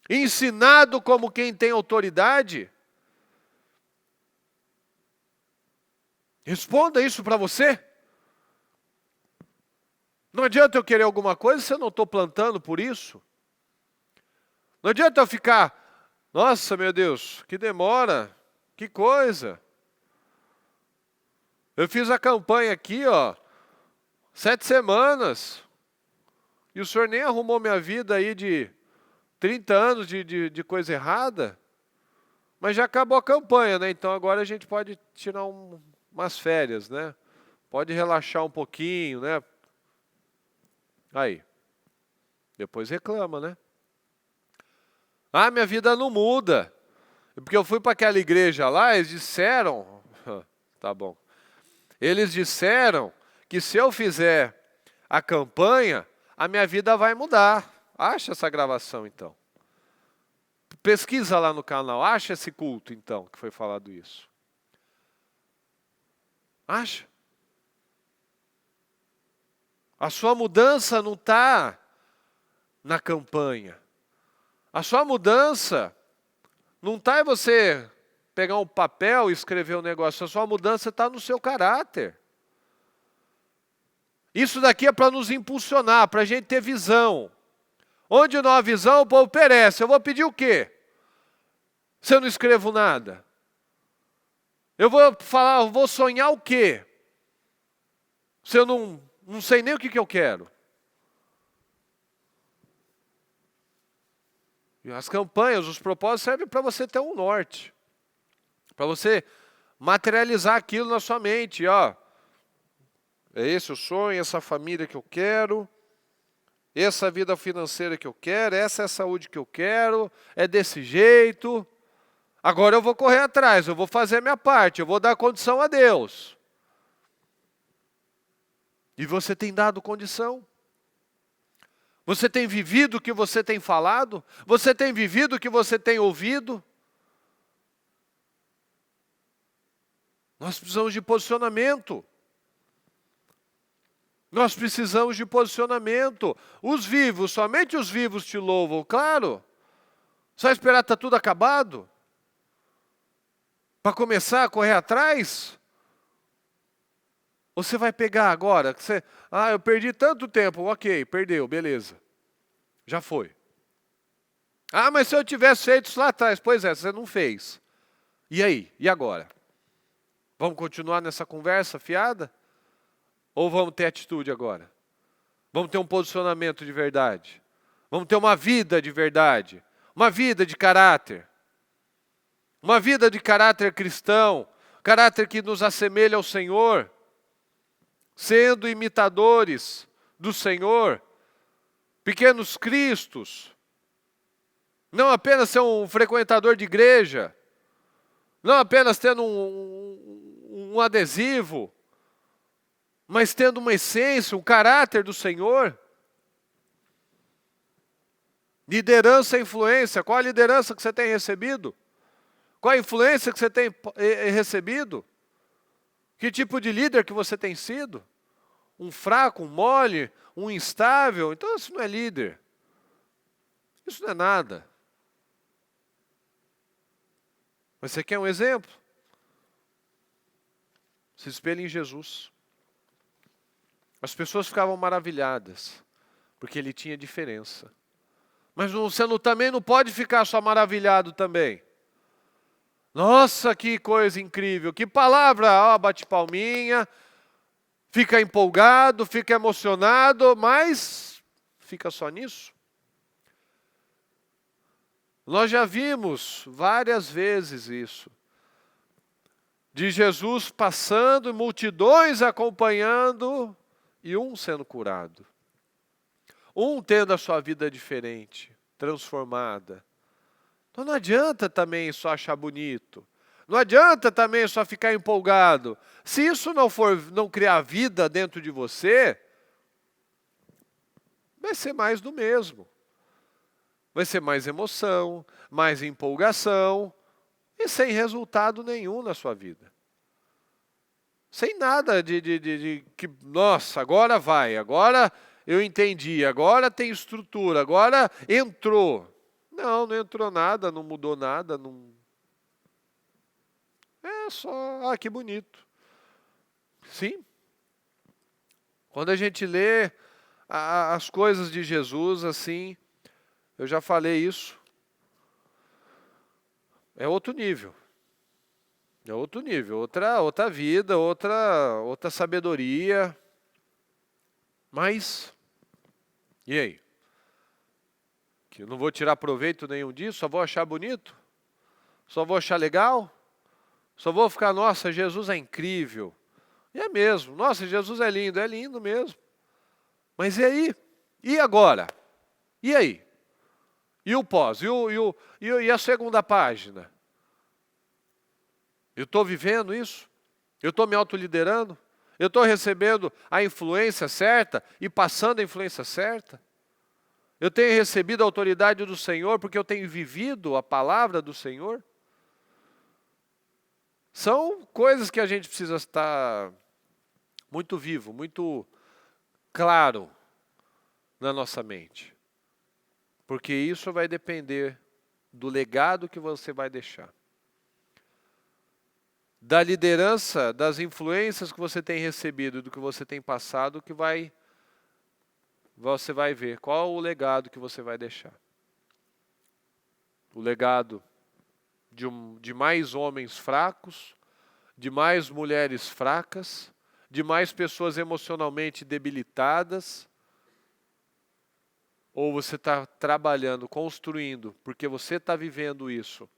ensinado como quem tem autoridade. Responda isso para você. Não adianta eu querer alguma coisa se eu não estou plantando por isso. Não adianta eu ficar, nossa, meu Deus, que demora, que coisa. Eu fiz a campanha aqui, 7 semanas. E o senhor nem arrumou minha vida aí de 30 anos de coisa errada. Mas já acabou a campanha, né? Então agora a gente pode tirar umas férias, né? Pode relaxar um pouquinho, né? Aí. Depois reclama, né? Ah, minha vida não muda. Porque eu fui para aquela igreja lá, eles disseram... Tá bom. Eles disseram que se eu fizer a campanha, a minha vida vai mudar. Acha essa gravação, então. Pesquisa lá no canal. Acha esse culto, então, que foi falado isso. Acha? A sua mudança não está na campanha. A sua mudança não está em você pegar um papel e escrever um negócio. A sua mudança está no seu caráter. Isso daqui é para nos impulsionar, para a gente ter visão. Onde não há visão, o povo perece. Eu vou pedir o quê? Se eu não escrevo nada? Eu vou falar, eu vou sonhar o quê? Se eu não sei nem o que eu quero. E as campanhas, os propósitos servem para você ter um norte. Para você materializar aquilo na sua mente. É esse o sonho, essa família que eu quero. Essa vida financeira que eu quero. Essa é a saúde que eu quero. É desse jeito. Agora eu vou correr atrás, eu vou fazer a minha parte. Eu vou dar condição a Deus. E você tem dado condição? Você tem vivido o que você tem falado? Você tem vivido o que você tem ouvido? Nós precisamos de posicionamento. Nós precisamos de posicionamento. Os vivos, somente os vivos te louvam, claro. Só esperar estar tudo acabado? Para começar a correr atrás? Ou você vai pegar agora? Eu perdi tanto tempo. Ok, perdeu, beleza. Já foi. Ah, mas se eu tivesse feito isso lá atrás. Pois é, você não fez. E aí? E agora? Vamos continuar nessa conversa fiada? Ou vamos ter atitude agora? Vamos ter um posicionamento de verdade? Vamos ter uma vida de verdade? Uma vida de caráter? Uma vida de caráter cristão? Caráter que nos assemelha ao Senhor? Sendo imitadores do Senhor? Pequenos cristos? Não apenas ser um frequentador de igreja? Não apenas tendo um adesivo? Mas tendo uma essência, um caráter do Senhor? Liderança e influência. Qual a liderança que você tem recebido? Qual a influência que você tem recebido? Que tipo de líder que você tem sido? Um fraco, um mole, um instável? Então isso não é líder. Isso não é nada. Mas você quer um exemplo? Se espelhe em Jesus. As pessoas ficavam maravilhadas, porque ele tinha diferença. Mas você também não pode ficar só maravilhado também. Nossa, que coisa incrível, que palavra, bate palminha, fica empolgado, fica emocionado, mas fica só nisso. Nós já vimos várias vezes isso. De Jesus passando, multidões acompanhando e um sendo curado. Um tendo a sua vida diferente, transformada. Então não adianta também só achar bonito. Não adianta também só ficar empolgado. Se isso não criar vida dentro de você, vai ser mais do mesmo. Vai ser mais emoção, mais empolgação e sem resultado nenhum na sua vida. Sem nada de que, nossa, agora vai, agora eu entendi, agora tem estrutura, agora entrou. Não entrou nada, não mudou nada, não... É só, que bonito. Sim. Quando a gente lê as coisas de Jesus, assim, eu já falei isso, é outro nível. É outro nível, outra vida, outra sabedoria. Mas, e aí? Que eu não vou tirar proveito nenhum disso, só vou achar bonito? Só vou achar legal? Só vou ficar, nossa, Jesus é incrível. E é mesmo, nossa, Jesus é lindo mesmo. Mas e aí? E agora? E aí? E o pós? E a segunda página? Eu estou vivendo isso? Eu estou me autoliderando? Eu estou recebendo a influência certa e passando a influência certa? Eu tenho recebido a autoridade do Senhor porque eu tenho vivido a palavra do Senhor? São coisas que a gente precisa estar muito vivo, muito claro na nossa mente. Porque isso vai depender do legado que você vai deixar. Da liderança, das influências que você tem recebido, do que você tem passado, que você vai ver qual o legado que você vai deixar. O legado de mais homens fracos, de mais mulheres fracas, de mais pessoas emocionalmente debilitadas, ou você está trabalhando, construindo, porque você está vivendo isso,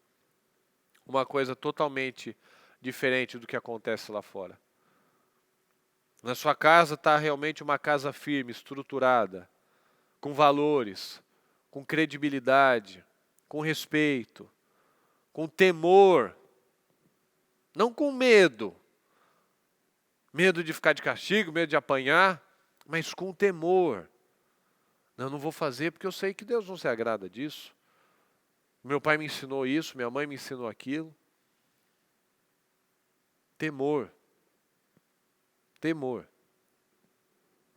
uma coisa totalmente diferente do que acontece lá fora. Na sua casa está realmente uma casa firme, estruturada, com valores, com credibilidade, com respeito, com temor, não com medo. Medo de ficar de castigo, medo de apanhar, mas com temor. Não vou fazer porque eu sei que Deus não se agrada disso. Meu pai me ensinou isso, minha mãe me ensinou aquilo. Temor. Temor.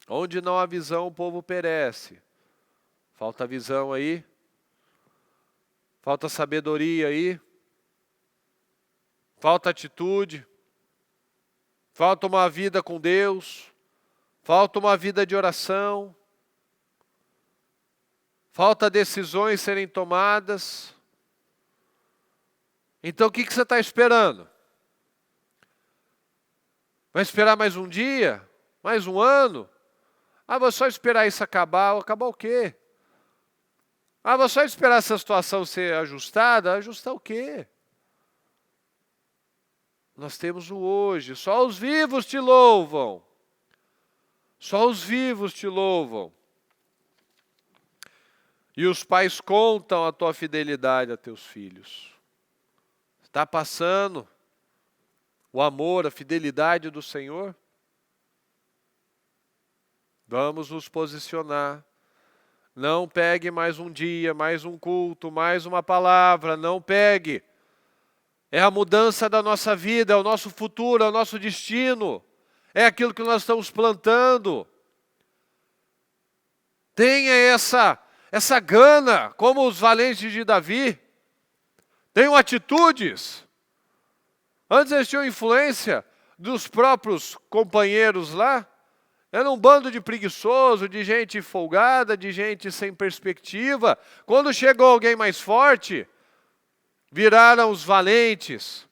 Onde não há visão, o povo perece. Falta visão aí. Falta sabedoria aí. Falta atitude. Falta uma vida com Deus. Falta uma vida de oração. Falta decisões serem tomadas. Então o que você está esperando? Vai esperar mais um dia? Mais um ano? Ah, vou só esperar isso acabar. Acabar o quê? Ah, vou só esperar essa situação ser ajustada? Ajustar o quê? Nós temos o hoje. Só os vivos te louvam. Só os vivos te louvam. E os pais contam a tua fidelidade a teus filhos. Está passando o amor, a fidelidade do Senhor? Vamos nos posicionar. Não pegue mais um dia, mais um culto, mais uma palavra. Não pegue. É a mudança da nossa vida, é o nosso futuro, é o nosso destino. É aquilo que nós estamos plantando. Tenha essa gana, como os valentes de Davi. Tenham atitudes. Antes eles tinham influência dos próprios companheiros lá. Era um bando de preguiçoso, de gente folgada, de gente sem perspectiva. Quando chegou alguém mais forte, viraram os valentes.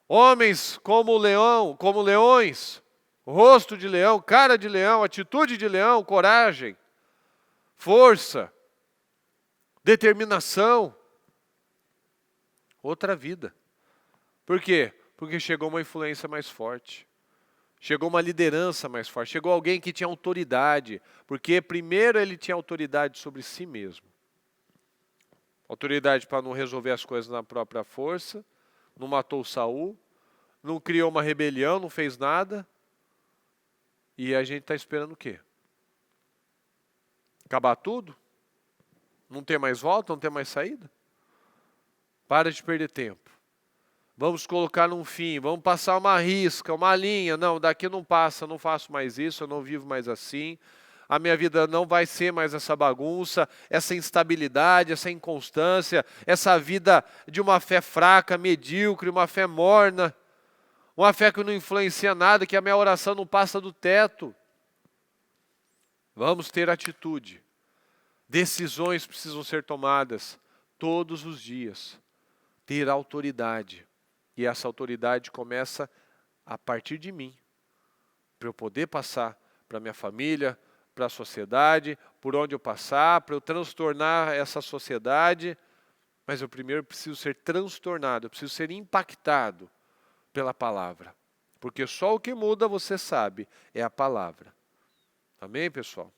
Homens como leão, como leões. Rosto de leão, cara de leão, atitude de leão, coragem, força, determinação. Outra vida. Por quê? Porque chegou uma influência mais forte. Chegou uma liderança mais forte. Chegou alguém que tinha autoridade. Porque primeiro ele tinha autoridade sobre si mesmo. Autoridade para não resolver as coisas na própria força. Não matou Saul. Não criou uma rebelião, não fez nada. E a gente está esperando o quê? Acabar tudo? Não ter mais volta, não ter mais saída? Para de perder tempo. Vamos colocar num fim, vamos passar uma risca, uma linha. Não, daqui não passa, eu não faço mais isso, eu não vivo mais assim. A minha vida não vai ser mais essa bagunça, essa instabilidade, essa inconstância, essa vida de uma fé fraca, medíocre, uma fé morna. Uma fé que não influencia nada, que a minha oração não passa do teto. Vamos ter atitude. Decisões precisam ser tomadas todos os dias. Ter autoridade. E essa autoridade começa a partir de mim. Para eu poder passar para minha família, para a sociedade, por onde eu passar, para eu transtornar essa sociedade. Mas eu primeiro preciso ser transtornado, eu preciso ser impactado pela palavra. Porque só o que muda, você sabe, é a palavra. Amém, pessoal?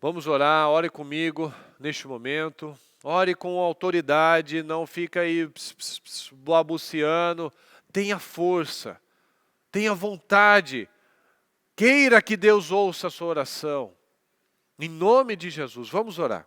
Vamos orar, ore comigo neste momento. Ore com autoridade, não fica aí balbuciando. Tenha força, tenha vontade. Queira que Deus ouça a sua oração. Em nome de Jesus, vamos orar.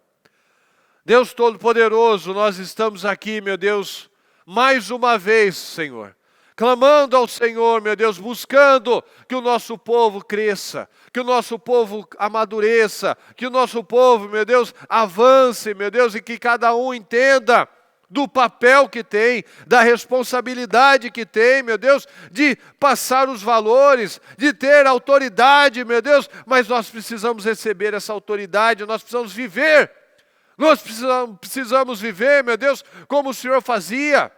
Deus Todo-Poderoso, nós estamos aqui, meu Deus, mais uma vez, Senhor, clamando ao Senhor, meu Deus, buscando que o nosso povo cresça, que o nosso povo amadureça, que o nosso povo, meu Deus, avance, meu Deus, e que cada um entenda do papel que tem, da responsabilidade que tem, meu Deus, de passar os valores, de ter autoridade, meu Deus, mas nós precisamos receber essa autoridade, nós precisamos viver. Nós precisamos viver, meu Deus, como o Senhor fazia.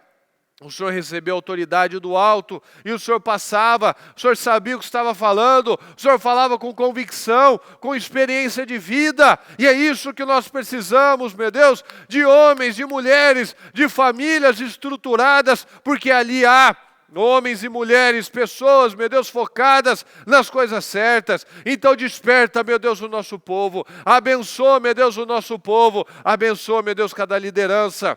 O Senhor recebeu autoridade do alto e o Senhor passava, o Senhor sabia o que estava falando, o Senhor falava com convicção, com experiência de vida. E é isso que nós precisamos, meu Deus, de homens, de mulheres, de famílias estruturadas, porque ali há homens e mulheres, pessoas, meu Deus, focadas nas coisas certas. Então desperta, meu Deus, o nosso povo. Abençoa, meu Deus, o nosso povo. Abençoa, meu Deus, cada liderança.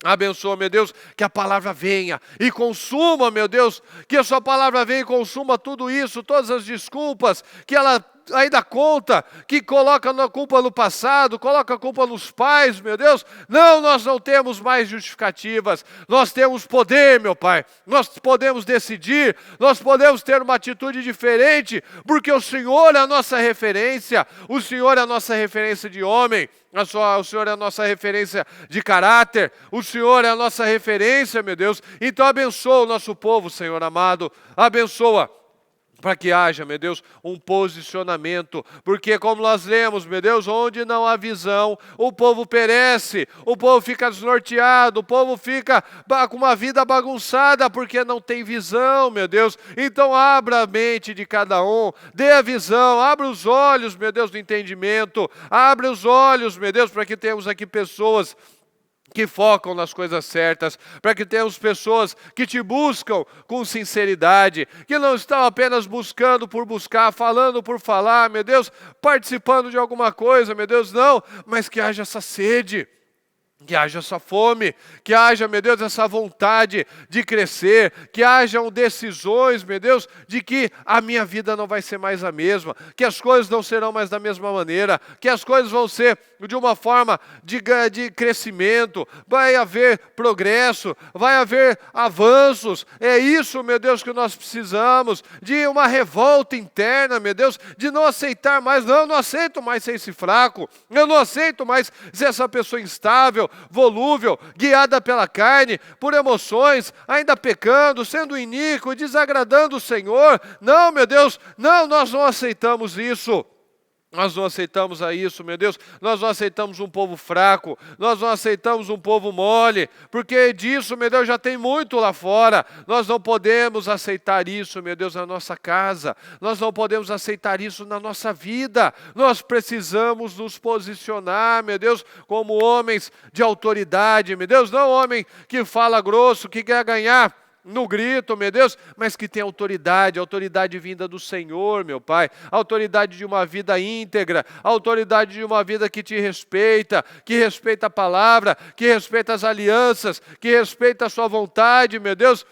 Abençoa, meu Deus, que a palavra venha e consuma, meu Deus, que a sua palavra venha e consuma tudo isso, todas as desculpas que ela ainda conta, que coloca a culpa no passado, coloca a culpa nos pais, meu Deus. Não, nós não temos mais justificativas, nós temos poder, meu Pai, nós podemos decidir, nós podemos ter uma atitude diferente, porque o Senhor é a nossa referência, o Senhor é a nossa referência de homem, o Senhor é a nossa referência de caráter, o Senhor é a nossa referência, meu Deus. Então abençoa o nosso povo, Senhor amado, abençoa, para que haja, meu Deus, um posicionamento, porque como nós lemos, meu Deus, onde não há visão, o povo perece, o povo fica desnorteado, o povo fica com uma vida bagunçada, porque não tem visão, meu Deus. Então abra a mente de cada um, dê a visão, abra os olhos, meu Deus, do entendimento, abra os olhos, meu Deus, para que tenhamos aqui pessoas que focam nas coisas certas, para que tenhamos pessoas que te buscam com sinceridade, que não estão apenas buscando por buscar, falando por falar, meu Deus, participando de alguma coisa, meu Deus, não, mas que haja essa sede, que haja essa fome, que haja, meu Deus, essa vontade de crescer, que hajam decisões, meu Deus, de que a minha vida não vai ser mais a mesma, que as coisas não serão mais da mesma maneira, que as coisas vão ser de uma forma de crescimento, vai haver progresso, vai haver avanços. É isso, meu Deus, que nós precisamos, de uma revolta interna, meu Deus, de não aceitar mais, não, eu não aceito mais ser esse fraco, eu não aceito mais ser essa pessoa instável, volúvel, guiada pela carne, por emoções, ainda pecando, sendo iníquo e desagradando o Senhor. Não, meu Deus, não, nós não aceitamos isso. Nós não aceitamos isso, meu Deus. Nós não aceitamos um povo fraco. Nós não aceitamos um povo mole. Porque disso, meu Deus, já tem muito lá fora. Nós não podemos aceitar isso, meu Deus, na nossa casa. Nós não podemos aceitar isso na nossa vida. Nós precisamos nos posicionar, meu Deus, como homens de autoridade, meu Deus. Não homem que fala grosso, que quer ganhar no grito, meu Deus, mas que tem autoridade, autoridade vinda do Senhor, meu Pai, autoridade de uma vida íntegra, autoridade de uma vida que te respeita, que respeita a palavra, que respeita as alianças, que respeita a sua vontade, meu Deus.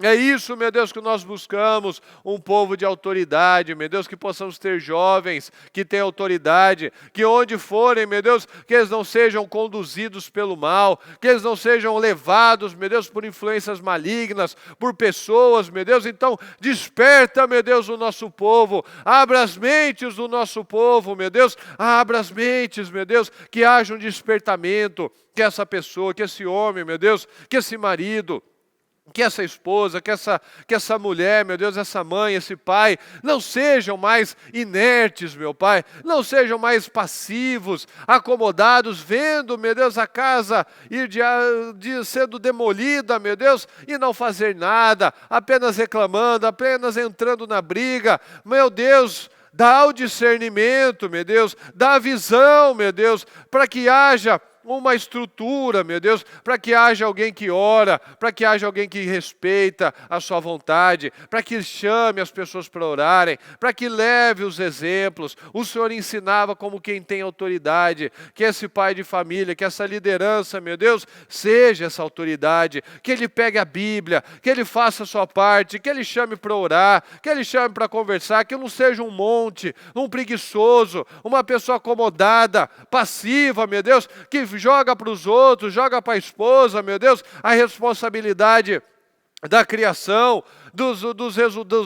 É isso, meu Deus, que nós buscamos, um povo de autoridade, meu Deus, que possamos ter jovens que têm autoridade, que onde forem, meu Deus, que eles não sejam conduzidos pelo mal, que eles não sejam levados, meu Deus, por influências malignas, por pessoas, meu Deus. Então, desperta, meu Deus, o nosso povo, abra as mentes do nosso povo, meu Deus, abra as mentes, meu Deus, que haja um despertamento, que essa pessoa, que esse homem, meu Deus, que esse marido, Que essa esposa, que essa mulher, meu Deus, essa mãe, esse pai, não sejam mais inertes, meu Pai, não sejam mais passivos, acomodados, vendo, meu Deus, a casa ir sendo demolida, meu Deus, e não fazer nada, apenas reclamando, apenas entrando na briga, meu Deus. Dá o discernimento, meu Deus, dá a visão, meu Deus, para que haja uma estrutura, meu Deus, para que haja alguém que ora, para que haja alguém que respeita a sua vontade, para que chame as pessoas para orarem, para que leve os exemplos. O Senhor ensinava como quem tem autoridade, que esse pai de família, que essa liderança, meu Deus, seja essa autoridade, que ele pegue a Bíblia, que ele faça a sua parte, que ele chame para orar, que ele chame para conversar, que não seja um monte, um preguiçoso, uma pessoa acomodada, passiva, meu Deus, que joga para os outros, joga para a esposa, meu Deus, a responsabilidade da criação,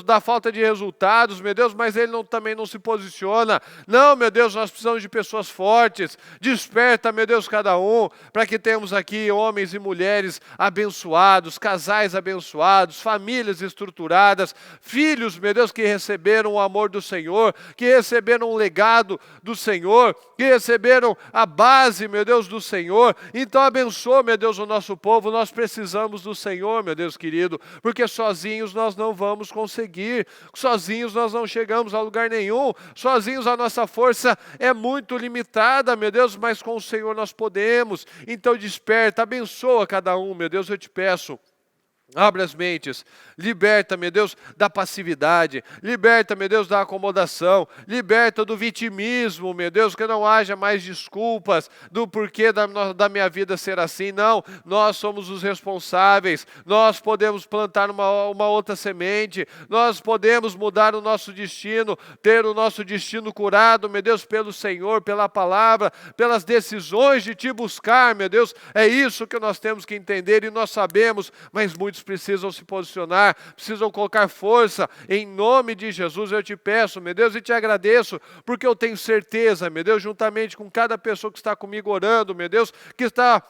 da falta de resultados, meu Deus, mas ele também não se posiciona. Não, meu Deus, nós precisamos de pessoas fortes. Desperta, meu Deus, cada um, para que tenhamos aqui homens e mulheres abençoados, casais abençoados, famílias estruturadas, filhos, meu Deus, que receberam o amor do Senhor, que receberam o legado do Senhor, que receberam a base, meu Deus, do Senhor. Então abençoa, meu Deus, o nosso povo. Nós precisamos do Senhor, meu Deus querido, porque sozinhos nós não vamos conseguir, sozinhos nós não chegamos a lugar nenhum, sozinhos a nossa força é muito limitada, meu Deus, mas com o Senhor nós podemos. Então desperta, abençoa cada um, meu Deus, eu te peço. Abre as mentes, liberta, meu Deus, da passividade, liberta, meu Deus, da acomodação, liberta do vitimismo, meu Deus, que não haja mais desculpas do porquê da minha vida ser assim. Não, nós somos os responsáveis, nós podemos plantar uma outra semente, nós podemos mudar o nosso destino, ter o nosso destino curado, meu Deus, pelo Senhor, pela palavra, pelas decisões de te buscar, meu Deus. É isso que nós temos que entender e nós sabemos, mas muitos precisam se posicionar, precisam colocar força. Em nome de Jesus eu te peço, meu Deus, e te agradeço, porque eu tenho certeza, meu Deus, juntamente com cada pessoa que está comigo orando, meu Deus, que está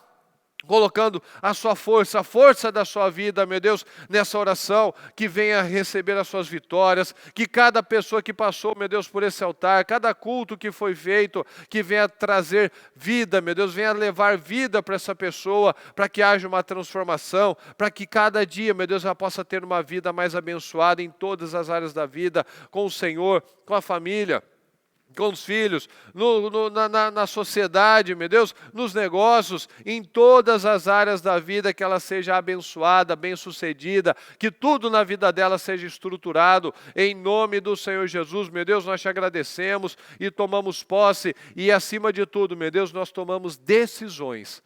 colocando a sua força, a força da sua vida, meu Deus, nessa oração, que venha receber as suas vitórias, que cada pessoa que passou, meu Deus, por esse altar, cada culto que foi feito, que venha trazer vida, meu Deus, venha levar vida para essa pessoa, para que haja uma transformação, para que cada dia, meu Deus, ela possa ter uma vida mais abençoada em todas as áreas da vida, com o Senhor, com a família, com os filhos, na sociedade, meu Deus, nos negócios, em todas as áreas da vida, que ela seja abençoada, bem-sucedida, que tudo na vida dela seja estruturado, em nome do Senhor Jesus. Meu Deus, nós te agradecemos e tomamos posse, e acima de tudo, meu Deus, nós tomamos decisões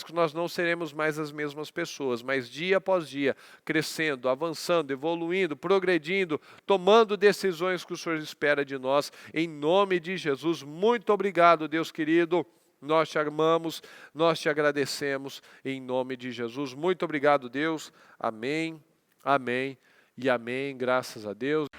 que nós não seremos mais as mesmas pessoas, mas dia após dia, crescendo, avançando, evoluindo, progredindo, tomando decisões que o Senhor espera de nós, em nome de Jesus. Muito obrigado, Deus querido, nós te amamos, nós te agradecemos, em nome de Jesus. Muito obrigado, Deus, amém, amém e amém, graças a Deus.